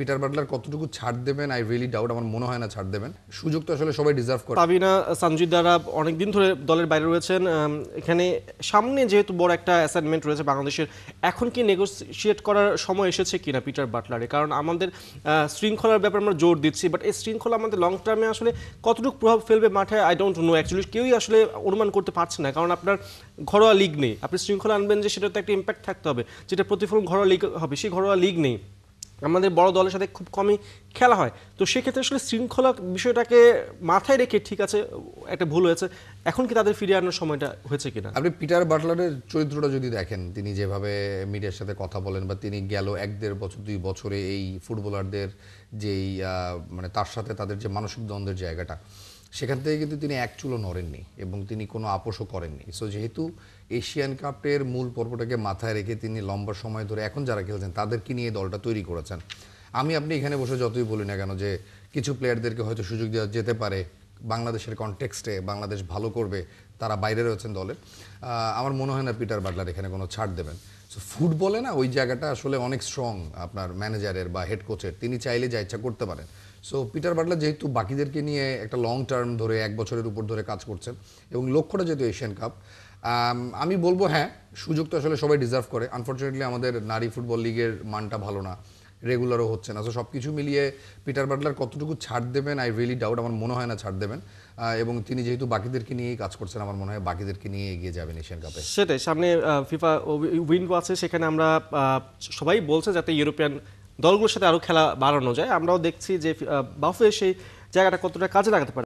Peter Butler কতটুকু ছাড় দেবেন আই রিয়েলি ডাউট। আমার মনে হয় না ছাড় দেবেন। সুযোগ তো আসলে সবাই ডিজার্ভ করে। তাবিনা সানজিদারা অনেকদিন ধরে দলের বাইরে রয়েছেন। এখানে সামনে যেহেতু বড় একটা অ্যাসাইনমেন্ট রয়েছে বাংলাদেশের, এখন কি নেগোসিয়েট করার সময় এসেছে কিনা পিটার বাটলারে? কারণ আমাদের শৃঙ্খলার ব্যাপারে আমরা জোর দিচ্ছি, বাট এই শৃঙ্খলা আমাদের লং টার্মে আসলে কতটুকু প্রভাব ফেলবে মাঠে আই ডোন্ট নো। অ্যাকচুয়ালি কেউই আসলে অনুমান করতে পারছে না, কারণ আপনার ঘরোয়া লিগ নেই। আপনি শৃঙ্খলা আনবেন যে সেটাতে একটা ইম্প্যাক্ট থাকতে হবে, যেটা প্রতিফলন ঘরোয়া লিগ হবে, সেই ঘরোয়া লিগ নেই। আমাদের বড় দলের সাথে খুব কমই খেলা হয়, তো সেক্ষেত্রে আসলে শৃঙ্খলা বিষয়টাকে মাথায় রেখে ঠিক আছে একটা ভুল হয়েছে, এখন কি তাদের ফিরিয়ে আনার সময়টা হয়েছে কিনা? আপনি পিটার বাটলারের চরিত্রটা যদি দেখেন, তিনি যেভাবে মিডিয়ার সাথে কথা বলেন বা তিনি গেল 1-1.5 বছর 2 বছরে এই ফুটবলারদের যেই মানে তার সাথে তাদের যে মানসিক দ্বন্দ্বের জায়গাটা, সেখান থেকে কিন্তু তিনি এক চুলও নড়েননি এবং তিনি কোনো আপোষও করেননি। সো যেহেতু এশিয়ান কাপের মূল পর্বটাকে মাথায় রেখে তিনি লম্বা সময় ধরে এখন যারা খেলছেন তাদেরকে নিয়ে দলটা তৈরি করেছেন। আপনি এখানে বসে যতই বলি না কেন যে কিছু প্লেয়ারদেরকে হয়তো সুযোগ দেওয়া যেতে পারে, বাংলাদেশের কনটেক্সটে বাংলাদেশ ভালো করবে, তারা বাইরে রয়েছেন দলের, আমার মনে হয় না পিটার বাটলার এখানে কোনো ছাড় দেবেন। সো ফুটবলে না ওই জায়গাটা আসলে অনেক স্ট্রং আপনার ম্যানেজারের বা হেড কোচের, তিনি চাইলে যা ইচ্ছা করতে পারেন। সো পিটার বাটলার যেহেতু বাকিদেরকে নিয়ে একটা লং টার্ম ধরে 1 বছরের উপর ধরে কাজ করছেন এবং লক্ষ্যটা যেহেতু এশিয়ান কাপ, আমি বলবো হ্যাঁ, সুযোগ তো আসলে সবাই ডিজার্ভ করে। আনফর্চুনেটলি আমাদের নারী ফুটবল লিগের মানটা ভালো না, রেগুলারও হচ্ছে না। সো সব কিছু মিলিয়ে পিটার বাটলার কতটুকু ছাড় দেবেন আই রিয়েলি ডাউট। আমার মনে হয় না ছাড় দেবেন, এবং তিনি যেহেতু বাকিদেরকে নিয়েই কাজ করছেন, আমার মনে হয় বাকিদেরকে নিয়ে এগিয়ে যাবেন এশিয়ান কাপে। সেটাই, সামনে ফিফা উইন্ডো আছে, সেখানে আমরা সবাই বলছে যাতে ইউরোপিয়ান দলগুলোর সাথে আরও খেলা বাড়ানো যায়। আমরাও দেখছি যে বাফে সেই জায়গাটা কতটা কাজে লাগাতে পারে।